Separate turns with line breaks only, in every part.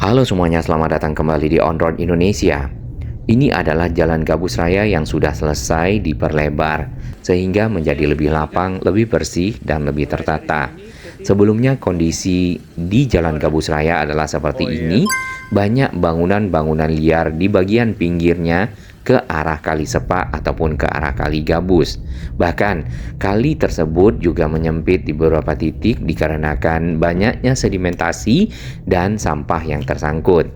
Halo semuanya, selamat datang kembali di On Road Indonesia. Ini adalah jalan gabus raya yang sudah selesai diperlebar, sehingga menjadi lebih lapang, lebih bersih, dan lebih tertata. Sebelumnya kondisi di jalan gabus raya adalah seperti
Oh iya,
ini, banyak bangunan-bangunan liar di bagian pinggirnya ke arah kali sepak ataupun ke arah kali gabus. Bahkan, kali tersebut juga menyempit di beberapa titik dikarenakan banyaknya sedimentasi dan sampah yang tersangkut.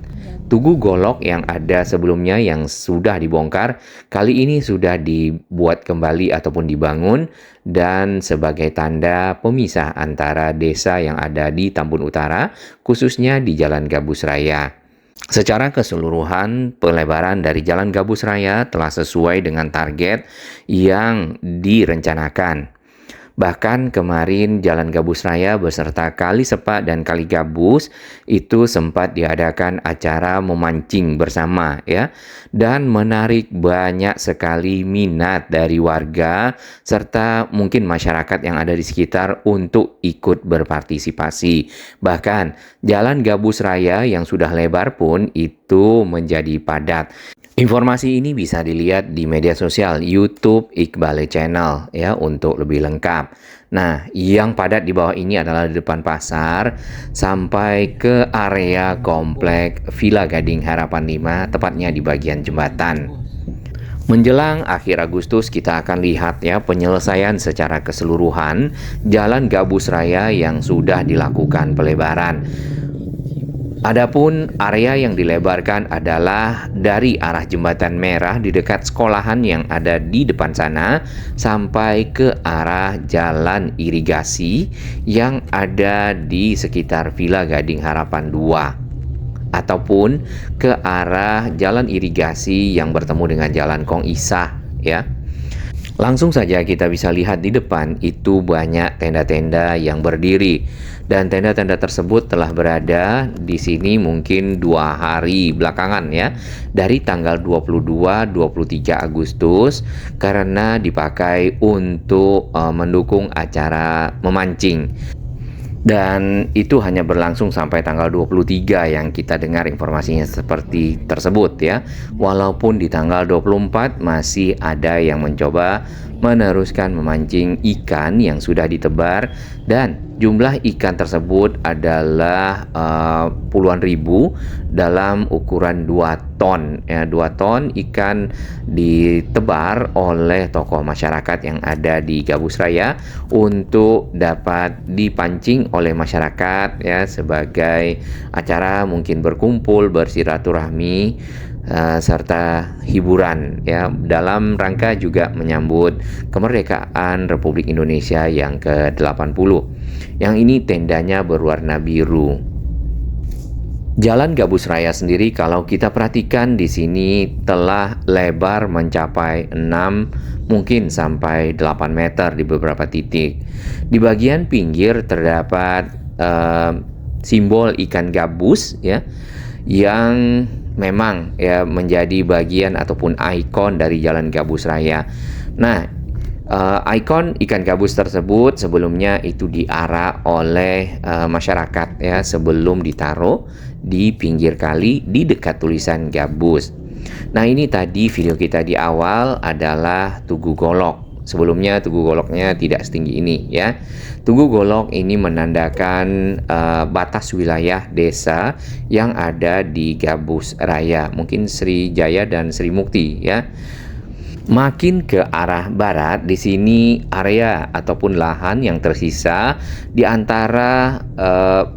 Tugu golok yang ada sebelumnya yang sudah dibongkar, kali ini sudah dibuat kembali ataupun dibangun dan sebagai tanda pemisah antara desa yang ada di Tambun Utara, khususnya di Jalan Gabus Raya. Secara keseluruhan, pelebaran dari Jalan Gabus Raya telah sesuai dengan target yang direncanakan. Bahkan kemarin Jalan Gabus Raya beserta Kali Sepak dan Kali Gabus itu sempat diadakan acara memancing bersama ya, dan menarik banyak sekali minat dari warga serta mungkin masyarakat yang ada di sekitar untuk ikut berpartisipasi. Bahkan Jalan Gabus Raya yang sudah lebar pun itu menjadi padat. Informasi ini bisa dilihat di media sosial YouTube Iqbal Channel ya untuk lebih lengkap. Nah, yang padat di bawah ini adalah di depan pasar sampai ke area komplek Villa Gading Harapan 5, tepatnya di bagian jembatan. Menjelang akhir Agustus kita akan lihat ya penyelesaian secara keseluruhan Jalan Gabus Raya yang sudah dilakukan pelebaran. Adapun area yang dilebarkan adalah dari arah Jembatan Merah di dekat sekolahan yang ada di depan sana sampai ke arah jalan irigasi yang ada di sekitar Villa Gading Harapan 2 ataupun ke arah jalan irigasi yang bertemu dengan jalan Kong Isah ya. Langsung saja kita bisa lihat di depan itu banyak tenda-tenda yang berdiri dan tenda-tenda tersebut telah berada di sini mungkin 2 hari belakangan ya, dari tanggal 22-23 Agustus karena dipakai untuk mendukung acara memancing. Dan itu hanya berlangsung sampai tanggal 23 yang kita dengar informasinya seperti tersebut ya. Walaupun di tanggal 24 masih ada yang mencoba meneruskan memancing ikan yang sudah ditebar dan jumlah ikan tersebut adalah puluhan ribu dalam ukuran 2 ton ya, 2 ton ikan ditebar oleh tokoh masyarakat yang ada di Gabus Raya untuk dapat dipancing oleh masyarakat ya sebagai acara mungkin berkumpul, bersilaturahmi serta hiburan ya dalam rangka juga menyambut kemerdekaan Republik Indonesia yang ke-80. Yang ini tendanya berwarna biru. Jalan Gabus Raya sendiri kalau kita perhatikan di sini telah lebar mencapai 6 mungkin sampai 8 meter di beberapa titik. Di bagian pinggir terdapat simbol ikan gabus ya yang memang ya menjadi bagian ataupun ikon dari Jalan Gabus Raya. Nah, ikon ikan gabus tersebut sebelumnya itu diarak oleh masyarakat ya sebelum ditaruh di pinggir kali di dekat tulisan gabus. Nah, ini tadi video kita di awal adalah Tugu Golok. Sebelumnya Tugu Goloknya tidak setinggi ini ya. Tugu Golok ini menandakan batas wilayah desa yang ada di Gabus Raya, mungkin Sri Jaya dan Sri Mukti ya. Makin ke arah barat, di sini area ataupun lahan yang tersisa di antara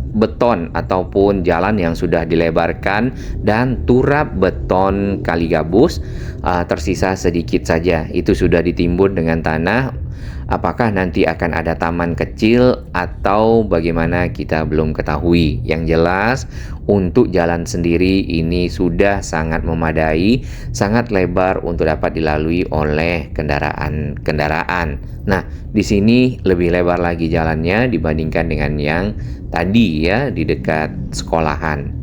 beton ataupun jalan yang sudah dilebarkan dan turap beton kali gabus tersisa sedikit saja. Itu sudah ditimbun dengan tanah. Apakah nanti akan ada taman kecil atau bagaimana kita belum ketahui. Yang jelas untuk jalan sendiri ini sudah sangat memadai, sangat lebar untuk dapat dilalui oleh kendaraan-kendaraan. Nah, di sini lebih lebar lagi jalannya dibandingkan dengan yang tadi ya di dekat sekolahan.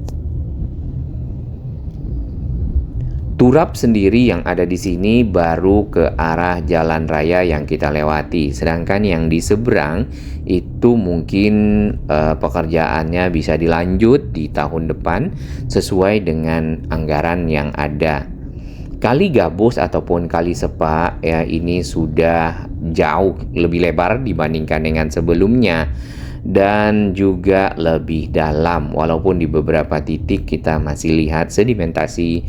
Turap sendiri yang ada di sini baru ke arah jalan raya yang kita lewati. Sedangkan yang di seberang itu mungkin pekerjaannya bisa dilanjut di tahun depan sesuai dengan anggaran yang ada. Kali Gabus ataupun Kali Sepak ya ini sudah jauh lebih lebar dibandingkan dengan sebelumnya dan juga lebih dalam, walaupun di beberapa titik kita masih lihat sedimentasi.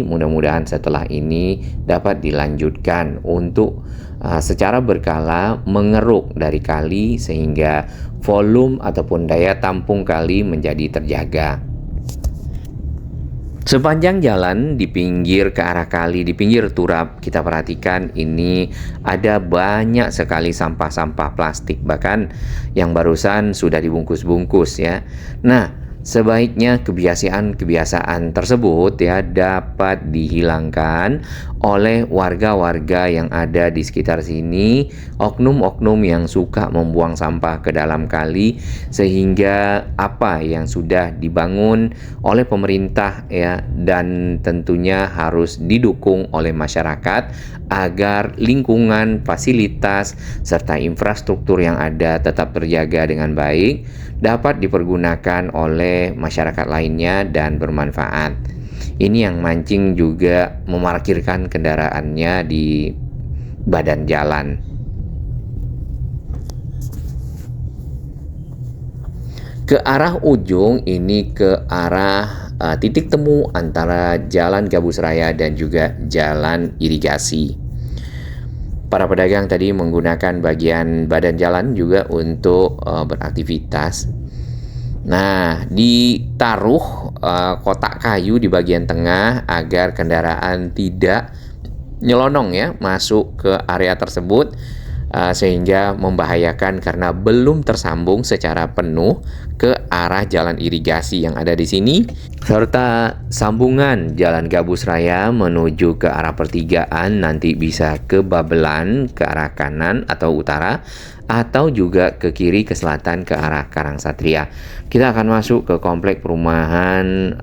Mudah-mudahan setelah ini dapat dilanjutkan untuk secara berkala mengeruk dari kali sehingga volume ataupun daya tampung kali menjadi terjaga. Sepanjang jalan di pinggir ke arah kali, di pinggir turap, kita perhatikan ini ada banyak sekali sampah-sampah plastik, bahkan yang barusan sudah dibungkus-bungkus ya. Nah, sebaiknya kebiasaan-kebiasaan tersebut ya dapat dihilangkan oleh warga-warga yang ada di sekitar sini, oknum-oknum yang suka membuang sampah ke dalam kali, sehingga apa yang sudah dibangun oleh pemerintah ya dan tentunya harus didukung oleh masyarakat agar lingkungan, fasilitas serta infrastruktur yang ada tetap terjaga dengan baik, dapat dipergunakan oleh masyarakat lainnya dan bermanfaat. Ini yang mancing juga memarkirkan kendaraannya di badan jalan. Ke arah ujung ini ke arah titik temu antara Jalan Gabus Raya dan juga Jalan Irigasi. Para pedagang tadi menggunakan bagian badan jalan juga untuk beraktivitas. Nah, ditaruh kotak kayu di bagian tengah agar kendaraan tidak nyelonong ya masuk ke area tersebut, sehingga membahayakan karena belum tersambung secara penuh ke arah jalan irigasi yang ada di sini, serta sambungan Jalan Gabus Raya menuju ke arah pertigaan nanti bisa ke Babelan ke arah kanan atau utara, atau juga ke kiri ke selatan ke arah Karangsatria. Kita akan masuk ke komplek perumahan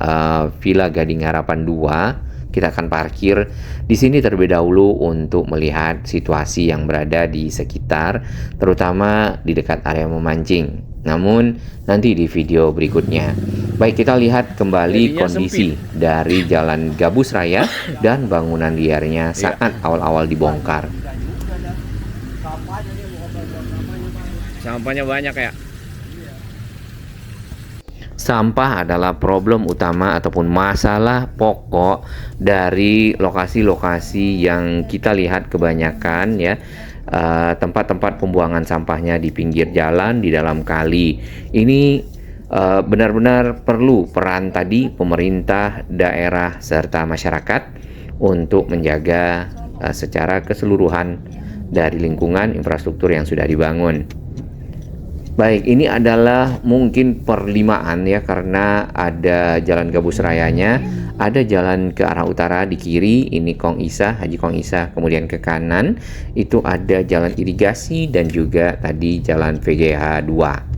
Villa Gading Harapan 2. Kita akan parkir di sini terlebih dahulu untuk melihat situasi yang berada di sekitar, terutama di dekat area memancing. Namun nanti di video berikutnya. Baik, kita lihat kembali kondisi dari Jalan Gabus Raya dan bangunan liarnya saat awal-awal dibongkar.
Sampahnya banyak ya.
Sampah adalah problem utama ataupun masalah pokok dari lokasi-lokasi yang kita lihat kebanyakan ya, tempat-tempat pembuangan sampahnya di pinggir jalan, di dalam kali. Ini benar-benar perlu peran tadi pemerintah daerah serta masyarakat untuk menjaga secara keseluruhan dari lingkungan infrastruktur yang sudah dibangun. Baik, ini adalah mungkin perlimaan ya, karena ada Jalan Gabus Rayanya, ada jalan ke arah utara di kiri, ini Kong Isa, Haji Kong Isa, kemudian ke kanan itu ada Jalan Irigasi dan juga tadi Jalan VGH 2.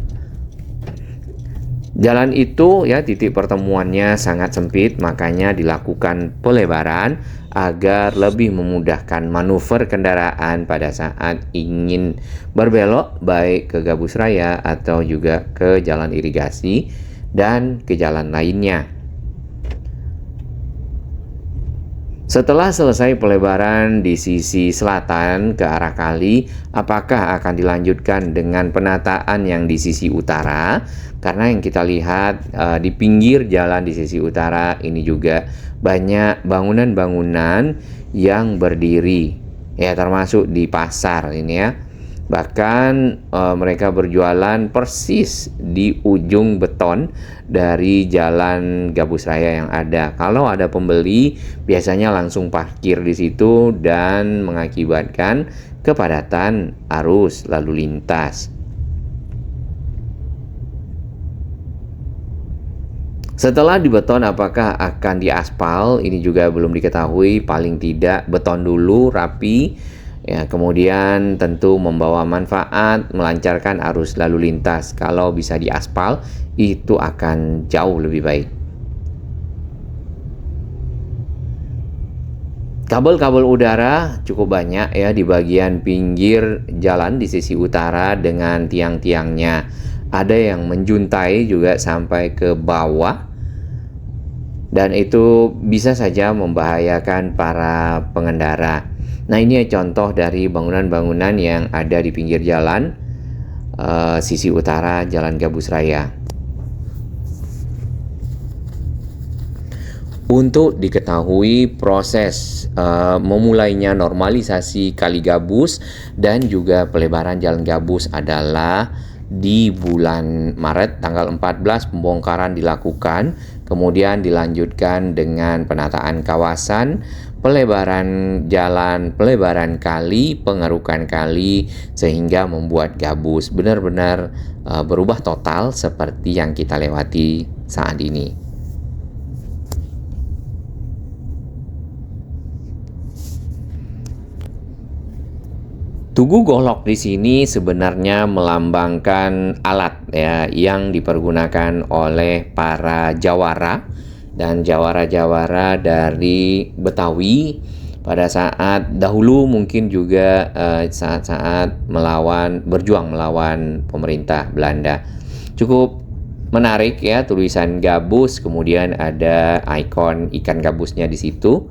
Jalan itu ya titik pertemuannya sangat sempit, makanya dilakukan pelebaran agar lebih memudahkan manuver kendaraan pada saat ingin berbelok baik ke Gabus Raya atau juga ke Jalan Irigasi dan ke jalan lainnya. Setelah selesai pelebaran di sisi selatan ke arah kali, apakah akan dilanjutkan dengan penataan yang di sisi utara? Karena yang kita lihat di pinggir jalan di sisi utara ini juga banyak bangunan-bangunan yang berdiri, ya termasuk di pasar ini ya. Bahkan mereka berjualan persis di ujung beton dari Jalan Gabus Raya yang ada. Kalau ada pembeli, biasanya langsung parkir di situ dan mengakibatkan kepadatan arus lalu lintas. Setelah dibeton, apakah akan diaspal? Ini juga belum diketahui. Paling tidak beton dulu rapi. Ya, kemudian tentu membawa manfaat, melancarkan arus lalu lintas. Kalau bisa diaspal, itu akan jauh lebih baik. Kabel-kabel udara cukup banyak ya di bagian pinggir jalan di sisi utara dengan tiang-tiangnya. Ada yang menjuntai juga sampai ke bawah dan itu bisa saja membahayakan para pengendara. Nah, ini contoh dari bangunan-bangunan yang ada di pinggir jalan sisi utara Jalan Gabus Raya. Untuk diketahui proses memulainya normalisasi Kali Gabus dan juga pelebaran Jalan Gabus adalah di bulan Maret tanggal 14 pembongkaran dilakukan, kemudian dilanjutkan dengan penataan kawasan, pelebaran jalan, pelebaran kali, pengerukan kali sehingga membuat Gabus benar-benar berubah total seperti yang kita lewati saat ini. Tugu golok di sini sebenarnya melambangkan alat ya yang dipergunakan oleh para jawara dan jawara-jawara dari Betawi pada saat dahulu, mungkin juga saat-saat berjuang melawan pemerintah Belanda. Cukup menarik ya, tulisan gabus, kemudian ada ikon ikan gabusnya di situ.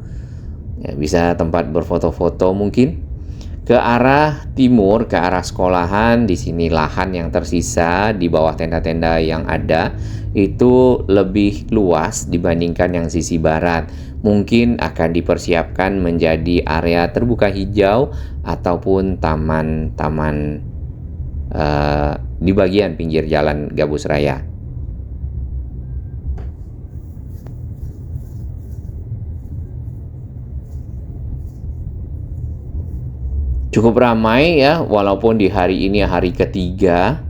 Ya, bisa tempat berfoto-foto mungkin. Ke arah timur, ke arah sekolahan, di sini lahan yang tersisa di bawah tenda-tenda yang ada itu lebih luas dibandingkan yang sisi barat. Mungkin akan dipersiapkan menjadi area terbuka hijau ataupun taman-taman di bagian pinggir jalan Gabus Raya. Cukup ramai ya, walaupun di hari ini hari ketiga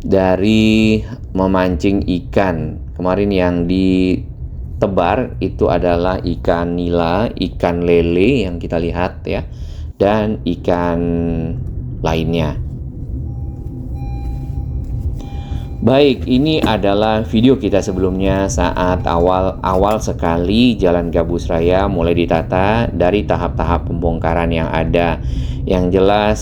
dari memancing ikan. Kemarin yang ditebar itu adalah ikan nila, ikan lele yang kita lihat ya, dan ikan lainnya. Baik, ini adalah video kita sebelumnya saat awal sekali Jalan Gabus Raya mulai ditata dari tahap-tahap pembongkaran yang ada. Yang jelas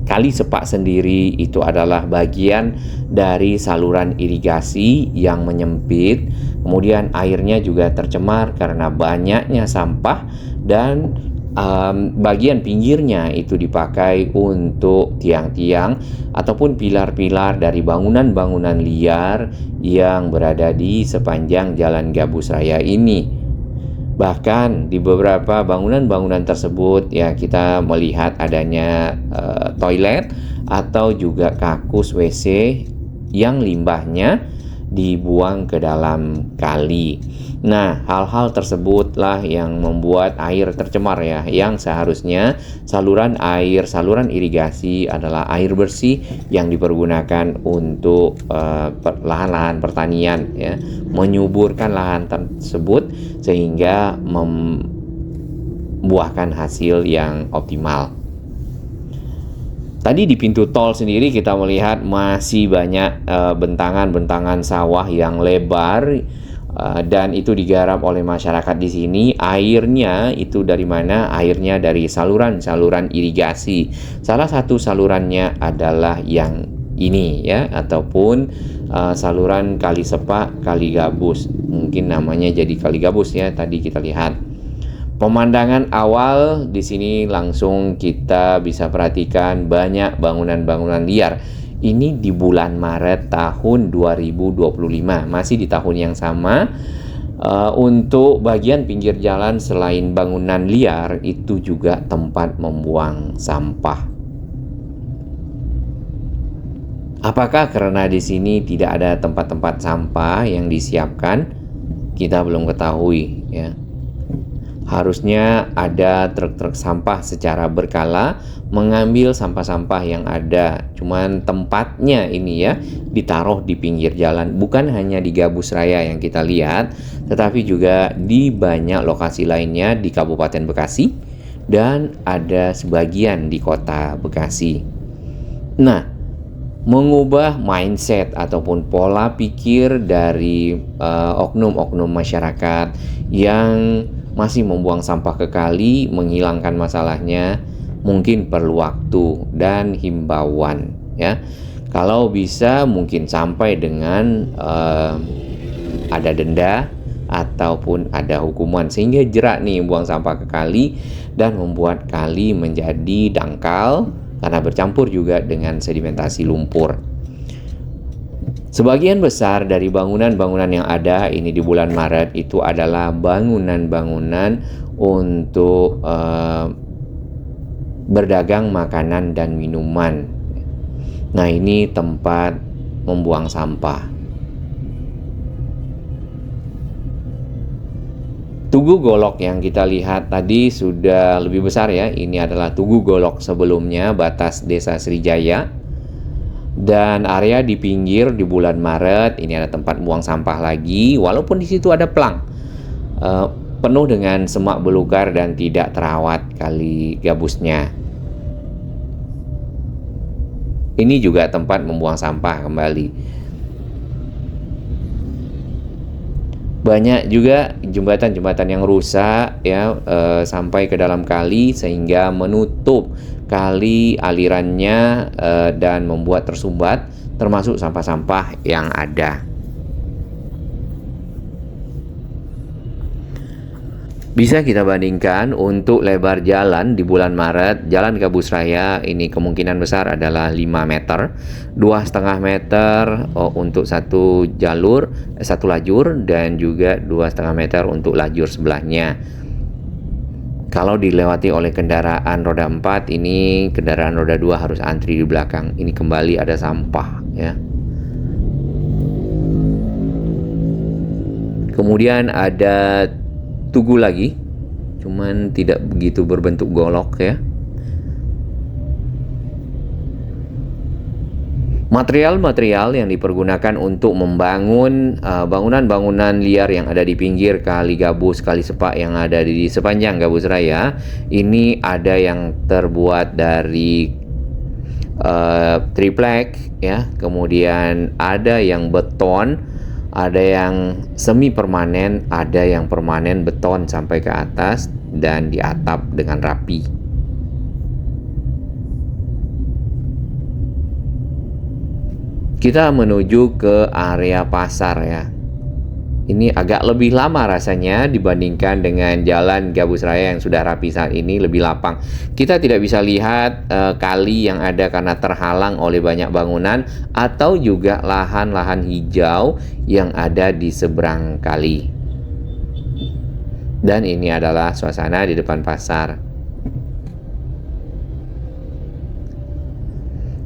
Kali Sepak sendiri itu adalah bagian dari saluran irigasi yang menyempit. Kemudian airnya juga tercemar karena banyaknya sampah dan bagian pinggirnya itu dipakai untuk tiang-tiang ataupun pilar-pilar dari bangunan-bangunan liar yang berada di sepanjang Jalan Gabus Raya ini. Bahkan di beberapa bangunan-bangunan tersebut ya kita melihat adanya toilet atau juga kakus WC yang limbahnya dibuang ke dalam kali. Nah, hal-hal tersebutlah yang membuat air tercemar ya, yang seharusnya saluran irigasi adalah air bersih yang dipergunakan untuk lahan-lahan pertanian ya, menyuburkan lahan tersebut sehingga membuahkan hasil yang optimal. Tadi di pintu tol sendiri kita melihat masih banyak bentangan-bentangan sawah yang lebar dan itu digarap oleh masyarakat di sini. Airnya itu dari mana? Airnya dari saluran-saluran irigasi. Salah satu salurannya adalah yang ini ya, ataupun saluran Kali Sepak, Kali Gabus. Mungkin namanya jadi Kali Gabus ya, tadi kita lihat. Pemandangan awal di sini langsung kita bisa perhatikan banyak bangunan-bangunan liar. Ini di bulan Maret tahun 2025, masih di tahun yang sama. Untuk bagian pinggir jalan selain bangunan liar itu juga tempat membuang sampah. Apakah karena di sini tidak ada tempat-tempat sampah yang disiapkan? Kita belum ketahui ya. Harusnya ada truk-truk sampah secara berkala mengambil sampah-sampah yang ada. Cuman tempatnya ini ya ditaruh di pinggir jalan. Bukan hanya di Gabus Raya yang kita lihat, tetapi juga di banyak lokasi lainnya di Kabupaten Bekasi dan ada sebagian di Kota Bekasi. Nah, mengubah mindset ataupun pola pikir dari oknum-oknum masyarakat yang masih membuang sampah ke kali, menghilangkan masalahnya mungkin perlu waktu dan himbauan, ya. Kalau bisa mungkin sampai dengan ada denda ataupun ada hukuman sehingga jerak nih buang sampah ke kali dan membuat kali menjadi dangkal karena bercampur juga dengan sedimentasi lumpur. Sebagian besar dari bangunan-bangunan yang ada ini di bulan Maret itu adalah bangunan-bangunan untuk berdagang makanan dan minuman. Nah, ini tempat membuang sampah. Tugu Golok yang kita lihat tadi sudah lebih besar ya. Ini adalah Tugu Golok sebelumnya, batas Desa Srijaya. Dan area di pinggir di bulan Maret ini ada tempat buang sampah lagi, walaupun di situ ada pelang penuh dengan semak belukar dan tidak terawat kali gabusnya. Ini juga tempat membuang sampah kembali. Banyak juga jembatan-jembatan yang rusak ya, sampai ke dalam kali sehingga menutup kali alirannya dan membuat tersumbat termasuk sampah-sampah yang ada. Bisa kita bandingkan untuk lebar jalan di bulan Maret, Jalan Gabus Raya ini kemungkinan besar adalah 5 meter, 2,5 meter untuk satu lajur dan juga 2,5 meter untuk lajur sebelahnya. Kalau dilewati oleh kendaraan roda 4, ini kendaraan roda 2 harus antri di belakang. Ini kembali ada sampah ya. Kemudian ada tugu lagi, cuman tidak begitu berbentuk golok ya. Material-material yang dipergunakan untuk membangun bangunan-bangunan liar yang ada di pinggir kali gabus, kali sepak yang ada di sepanjang Gabus Raya, ini ada yang terbuat dari triplek ya, kemudian ada yang beton, ada yang semi permanen, ada yang permanen beton sampai ke atas dan diatap dengan rapi. Kita menuju ke area pasar ya. Ini agak lebih lama rasanya dibandingkan dengan Jalan Gabus Raya yang sudah rapi saat ini, lebih lapang. Kita tidak bisa lihat kali yang ada karena terhalang oleh banyak bangunan atau juga lahan-lahan hijau yang ada di seberang kali. Dan ini adalah suasana di depan pasar.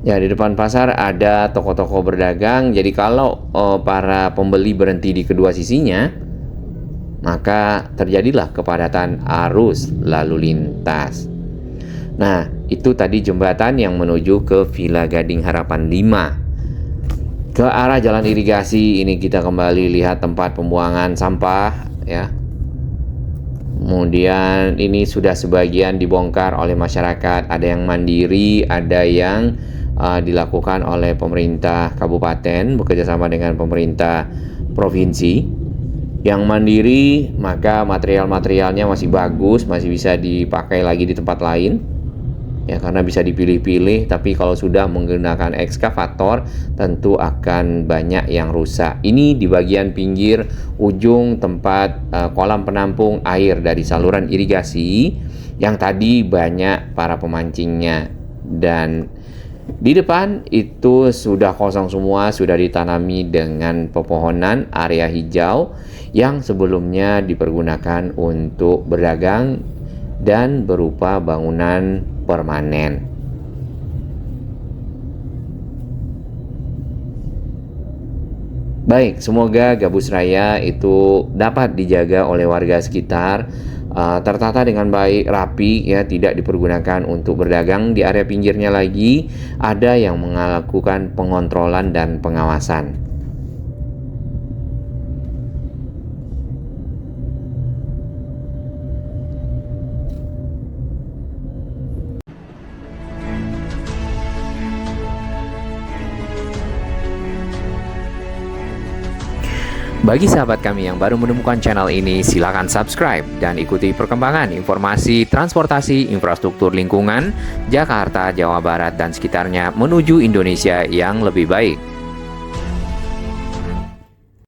Ya, di depan pasar ada toko-toko berdagang. Jadi kalau para pembeli berhenti di kedua sisinya, maka terjadilah kepadatan arus lalu lintas. Nah, itu tadi jembatan yang menuju ke Villa Gading Harapan 5. Ke arah jalan irigasi ini kita kembali lihat tempat pembuangan sampah ya. Kemudian ini sudah sebagian dibongkar oleh masyarakat, ada yang mandiri, ada yang dilakukan oleh pemerintah kabupaten bekerjasama dengan pemerintah provinsi. Yang mandiri maka material-materialnya masih bagus, masih bisa dipakai lagi di tempat lain ya, karena bisa dipilih-pilih. Tapi kalau sudah menggunakan ekskavator tentu akan banyak yang rusak. Ini di bagian pinggir ujung tempat kolam penampung air dari saluran irigasi yang tadi banyak para pemancingnya, dan di depan itu sudah kosong semua, sudah ditanami dengan pepohonan area hijau yang sebelumnya dipergunakan untuk berdagang dan berupa bangunan permanen. Baik, semoga Gabus Raya itu dapat dijaga oleh warga sekitar, tertata dengan baik, rapi ya, tidak dipergunakan untuk berdagang. Di area pinggirnya lagi ada yang melakukan pengontrolan dan pengawasan. Bagi sahabat kami yang baru menemukan channel ini, silakan subscribe dan ikuti perkembangan informasi transportasi infrastruktur lingkungan Jakarta, Jawa Barat, dan sekitarnya menuju Indonesia yang lebih baik.